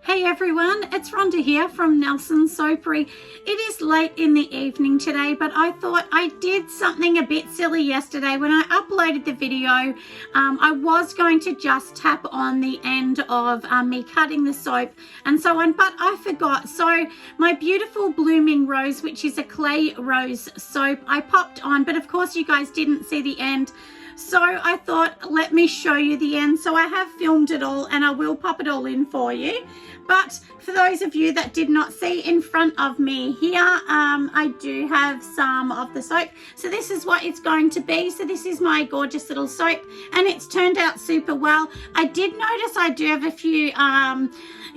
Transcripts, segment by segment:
Hey everyone, it's Rhonda here from Nelson Soapery. It is late in the evening today, but I thought I did something a bit silly yesterday. When I uploaded the video, I was going to just tap on the end of me cutting the soap and so on, but I forgot. So my beautiful Blooming Rose, which is a clay rose soap, I popped on, but of course you guys didn't see the end. So I thought, let me show you the end. So I have filmed it all and I will pop it all in for you. But for those of you that did not see in front of me here, I do have some of the soap. So this is what it's going to be. So this is my gorgeous little soap and it's turned out super well. I did notice I do have a few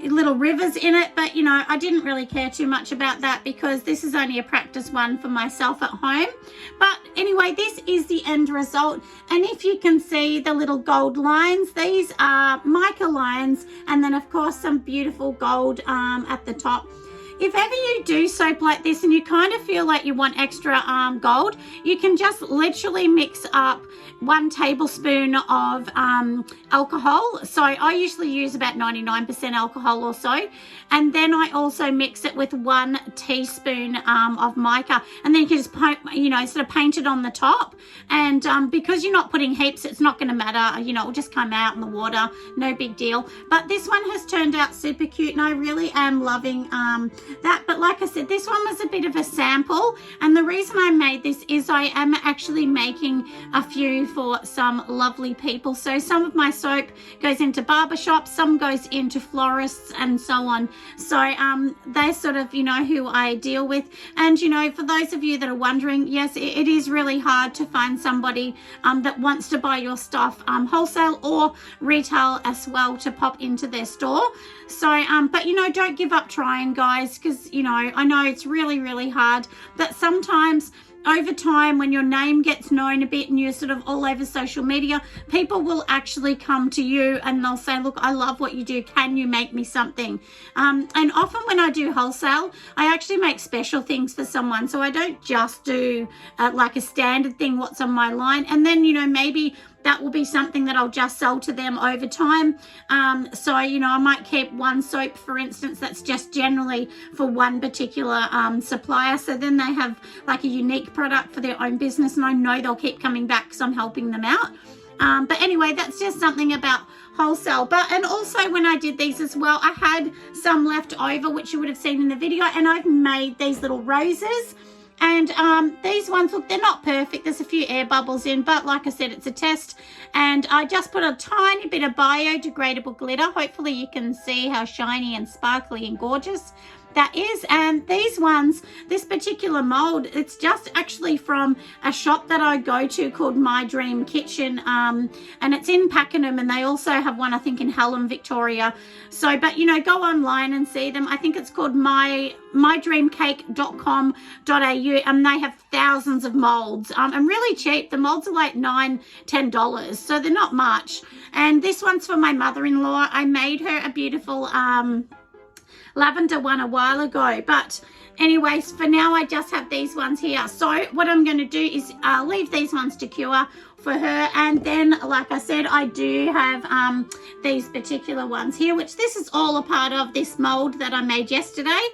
little rivers in it, but you know, I didn't really care too much about that because this is only a practice one for myself at home. But anyway, this is the end result. And if you can see the little gold lines, these are mica lines, and then of course some beautiful gold at the top. If ever you do soap like this and you kind of feel like you want extra gold, you can just literally mix up 1 tablespoon of alcohol. So I usually use about 99% alcohol or so. And then I also mix it with 1 teaspoon of mica. And then you can just, sort of paint it on the top. And because you're not putting heaps, it's not going to matter. You know, it'll just come out in the water. No big deal. But this one has turned out super cute and I really am loving that. But like I said, this one was a bit of a sample. And the reason I made this is I am actually making a few for some lovely people. So some of my soap goes into barbershops, some goes into florists and so on. So they're sort of, you know, who I deal with. And, you know, for those of you that are wondering, yes, it is really hard to find somebody that wants to buy your stuff wholesale or retail as well to pop into their store. So, but, you know, don't give up trying, guys, because, you know, I know it's really, really hard, but sometimes over time, when your name gets known a bit and you're sort of all over social media, people will actually come to you and they'll say, look, I love what you do. Can you make me something? And often when I do wholesale, I actually make special things for someone. So I don't just do like a standard thing, what's on my line. And then, you know, maybe that will be something that I'll just sell to them over time. So, you know, I might keep 1 soap, for instance, that's just generally for 1 particular supplier. So then they have like a unique product for their own business and I know they'll keep coming back because I'm helping them out. But anyway, that's just something about wholesale. And also when I did these as well, I had some left over, which you would have seen in the video, and I've made these little roses. And these ones, look, they're not perfect. There's a few air bubbles in, but like I said, it's a test. And I just put a tiny bit of biodegradable glitter. Hopefully you can see how shiny and sparkly and gorgeous that is. And these ones, this particular mold, it's just actually from a shop that I go to called My Dream Kitchen, and it's in Pakenham, and they also have one I think in Hallam, Victoria. So, but you know, go online and see them. I think it's called mydreamcake.com.au, and they have thousands of molds and really cheap. The molds are like $9-10, so they're not much. And this one's for my mother-in-law. I made her a beautiful lavender one a while ago, but anyways, for now I just have these ones here. So what I'm going to do is leave these ones to cure for her, and then like I said, I do have these particular ones here, which this is all a part of this mold that I made yesterday.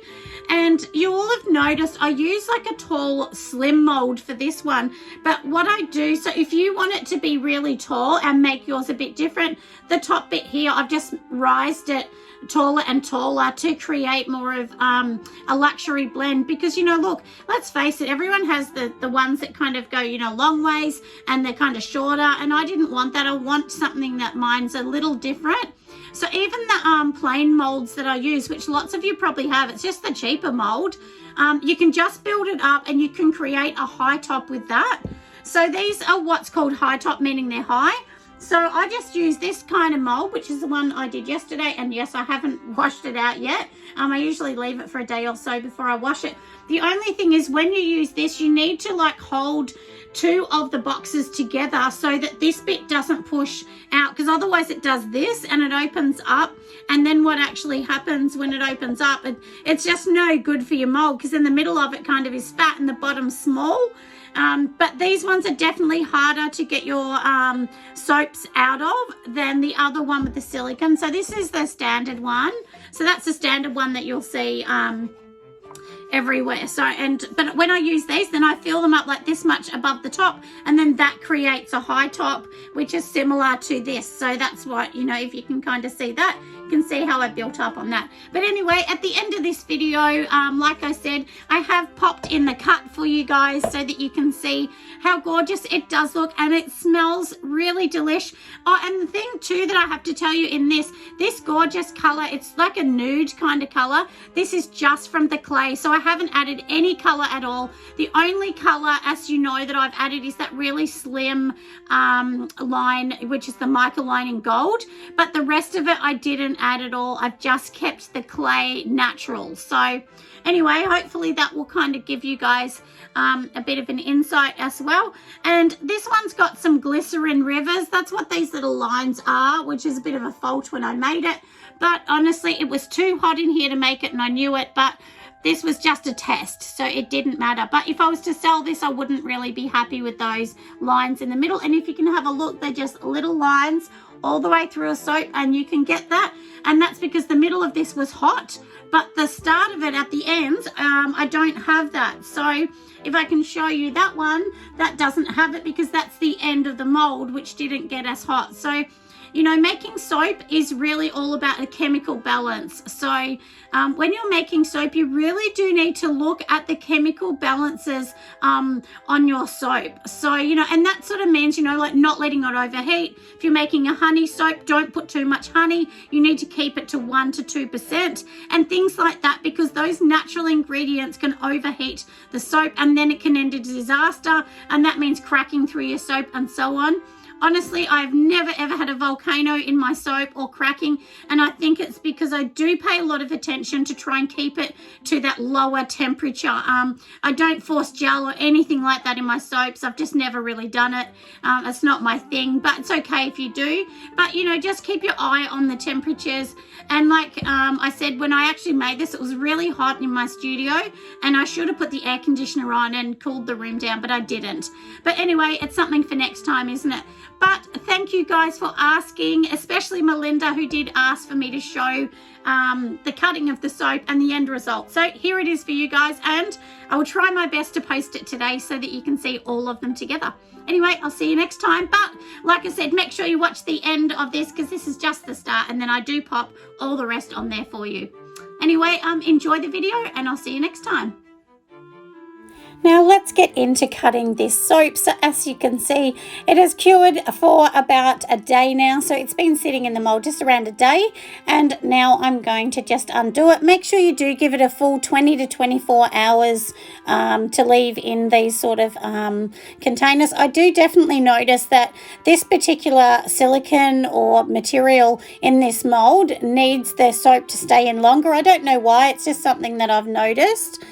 And you all have noticed I use like a tall slim mold for this one, but what I do, so if you want it to be really tall and make yours a bit different, the top bit here I've just raised it taller and taller to create more of a luxury blend. Because, you know, look, let's face it, everyone has the ones that kind of go, you know, long ways and they're kind of shorter, and I didn't want that. I want something that mine's a little different. So even the plain molds that I use, which lots of you probably have, it's just the cheaper mold, you can just build it up and you can create a high top with that. So these are what's called high top, meaning they're high. So I just use this kind of mold, which is the one I did yesterday. And yes, I haven't washed it out yet. I usually leave it for a day or so before I wash it. The only thing is when you use this, you need to like hold 2 of the boxes together so that this bit doesn't push out, because otherwise it does this and it opens up. And then what actually happens when it opens up, it's just no good for your mold, because in the middle of it kind of is fat and the bottom's small. But these ones are definitely harder to get your soaps out of than the other one with the silicone. So this is the standard one. So that's the standard one that you'll see everywhere. But when I use these, then I fill them up like this much above the top, and then that creates a high top, which is similar to this. So that's what, you know, if you can kind of see that, you can see how I built up on that. But anyway, at the end of this video, like I said, I have popped in the cut for you guys so that you can see how gorgeous it does look, and it smells really delish. Oh, and the thing too that I have to tell you in this gorgeous color, it's like a nude kind of color. This is just from the clay, so I haven't added any color at all. The only color, as you know, that I've added is that really slim line, which is the mica line in gold, but the rest of it I didn't add at all. I've just kept the clay natural. So anyway, hopefully that will kind of give you guys a bit of an insight as well. And this one's got some glycerin rivers. That's what these little lines are, which is a bit of a fault when I made it. But honestly, it was too hot in here to make it, and I knew it, but this was just a test, so it didn't matter. But if I was to sell this, I wouldn't really be happy with those lines in the middle. And if you can have a look, they're just little lines all the way through a soap, and you can get that. And that's because the middle of this was hot, but the start of it at the end, I don't have that. So if I can show you that one, that doesn't have it because that's the end of the mold, which didn't get as hot. So, you know, making soap is really all about a chemical balance. So when you're making soap, you really do need to look at the chemical balances on your soap. So, you know, and that sort of means, you know, like not letting it overheat. If you're making a honey soap, don't put too much honey. You need to keep it to 1 to 2% and things like that, because those natural ingredients can overheat the soap and then it can end in disaster, and that means cracking through your soap and so on. Honestly, I've never ever had a volcano in my soap or cracking, and I think it's because I do pay a lot of attention to try and keep it to that lower temperature. I don't force gel or anything like that in my soaps. I've just never really done it. It's not my thing, but it's okay if you do. But, you know, just keep your eye on the temperatures. And like I said, when I actually made this, it was really hot in my studio, and I should have put the air conditioner on and cooled the room down, but I didn't. But anyway, it's something for next time, isn't it? But thank you guys for asking, especially Melinda, who did ask for me to show the cutting of the soap and the end result. So here it is for you guys, and I will try my best to post it today so that you can see all of them together. Anyway, I'll see you next time. But like I said, make sure you watch the end of this because this is just the start, and then I do pop all the rest on there for you. Anyway, enjoy the video, and I'll see you next time. Now let's get into cutting this soap. So as you can see, it has cured for about a day now. So it's been sitting in the mold just around a day. And now I'm going to just undo it. Make sure you do give it a full 20 to 24 hours to leave in these sort of containers. I do definitely notice that this particular silicone or material in this mold needs the soap to stay in longer. I don't know why. It's just something that I've noticed.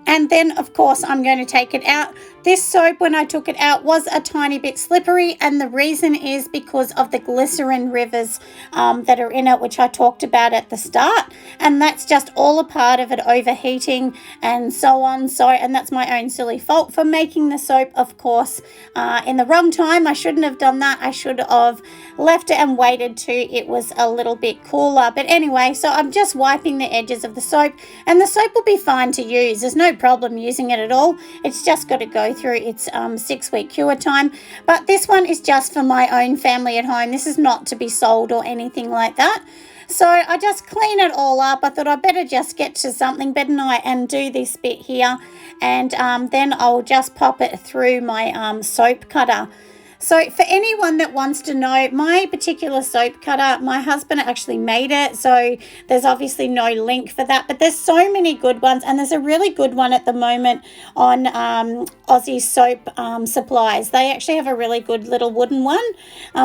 And then, of course, I'm going to take it out. This soap, when I took it out, was a tiny bit slippery, and the reason is because of the glycerin rivers that are in it, which I talked about at the start, and that's just all a part of it overheating and so on. So, and that's my own silly fault for making the soap, of course, in the wrong time. I shouldn't have done that. I should have left it and waited till it was a little bit cooler. But anyway, so I'm just wiping the edges of the soap, and the soap will be fine to use. There's no problem using it at all. It's just got to go through its 6-week cure time. But this one is just for my own family at home. This is not to be sold or anything like that. So I just clean it all up. I thought I'd better just get to something better tonight and do this bit here, and then I'll just pop it through my soap cutter. So for anyone that wants to know, my particular soap cutter, my husband actually made it, so there's obviously no link for that, but there's so many good ones, and there's a really good one at the moment on Aussie Soap Supplies. They actually have a really good little wooden one,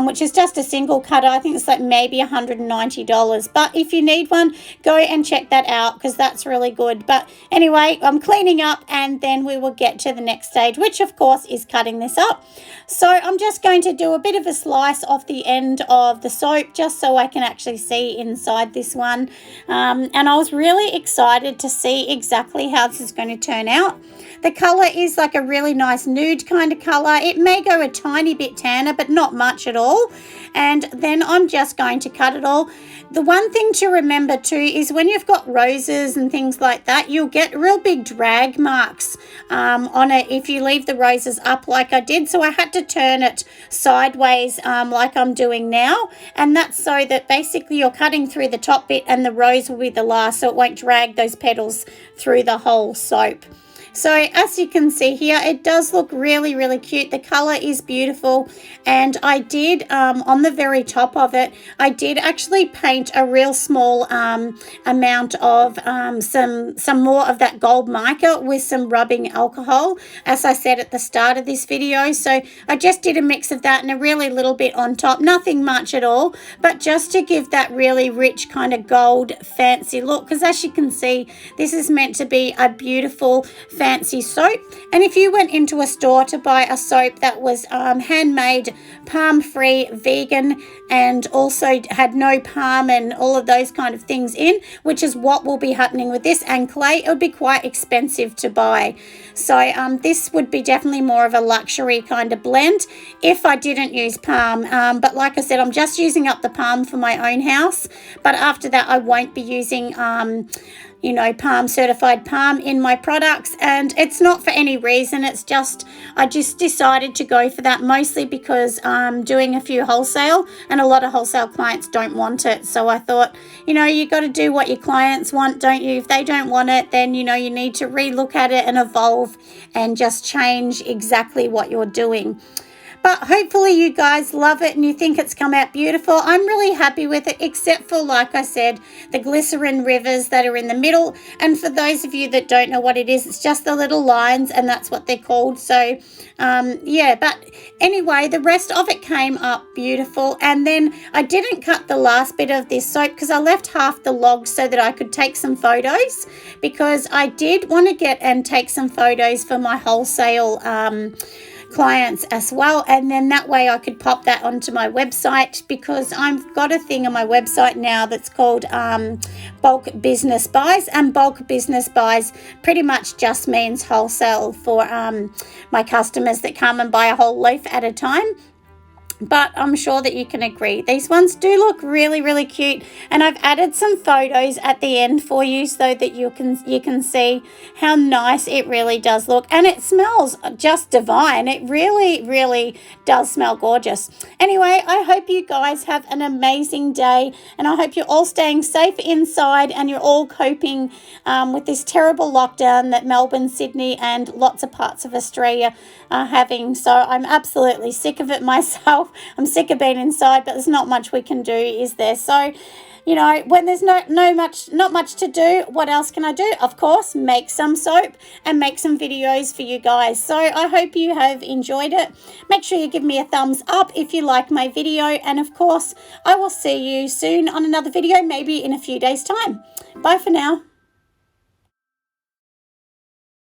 which is just a single cutter. I think it's like maybe $190, but if you need one, go and check that out because that's really good. But anyway, I'm cleaning up, and then we will get to the next stage, which of course is cutting this up. So I'm just going to do a bit of a slice off the end of the soap just so I can actually see inside this one. And I was really excited to see exactly how this is going to turn out. The colour is like a really nice nude kind of colour. It may go a tiny bit tanner, but not much at all. And then I'm just going to cut it all. The one thing to remember too is when you've got roses and things like that, you'll get real big drag marks on it if you leave the roses up like I did. So I had to turn it sideways like I'm doing now. And that's so that basically you're cutting through the top bit and the rose will be the last, so it won't drag those petals through the whole soap. So as you can see here, it does look really, really cute. The color is beautiful. And I did, on the very top of it, I did actually paint a real small amount of some more of that gold mica with some rubbing alcohol, as I said at the start of this video. So I just did a mix of that and a really little bit on top. Nothing much at all, but just to give that really rich kind of gold fancy look. Because as you can see, this is meant to be a beautiful fancy soap. And if you went into a store to buy a soap that was handmade, palm-free, vegan, and also had no palm and all of those kind of things in, which is what will be happening with this, and clay, it would be quite expensive to buy. So this would be definitely more of a luxury kind of blend if I didn't use palm. But like I said, I'm just using up the palm for my own house. But after that, I won't be using you know, palm certified palm in my products, and it's not for any reason. It's just I just decided to go for that mostly because I'm doing a few wholesale, and a lot of wholesale clients don't want it. So I thought, you know, you got to do what your clients want, don't you? If they don't want it, then you know you need to relook at it and evolve and just change exactly what you're doing. But hopefully you guys love it and you think it's come out beautiful. I'm really happy with it, except for, like I said, the glycerin rivers that are in the middle. And for those of you that don't know what it is, it's just the little lines, and that's what they're called. So, yeah, but anyway, the rest of it came up beautiful. And then I didn't cut the last bit of this soap because I left half the log so that I could take some photos, because I did want to get and take some photos for my wholesale clients as well, and then that way I could pop that onto my website, because I've got a thing on my website now that's called bulk business buys, and bulk business buys pretty much just means wholesale for my customers that come and buy a whole loaf at a time. But I'm sure that you can agree, these ones do look really, really cute, and I've added some photos at the end for you so that you can see how nice it really does look, and it smells just divine. It really, really does smell gorgeous. Anyway, I hope you guys have an amazing day, and I hope you're all staying safe inside and you're all coping with this terrible lockdown that Melbourne, Sydney, and lots of parts of Australia are having. So I'm absolutely sick of it myself. I'm sick of being inside, but there's not much we can do, is there? So, you know, when there's not much to do, what else can I do? Of course, make some soap and make some videos for you guys. So I hope you have enjoyed it. Make sure you give me a thumbs up if you like my video, and of course, I will see you soon on another video, maybe in a few days' time. Bye for now.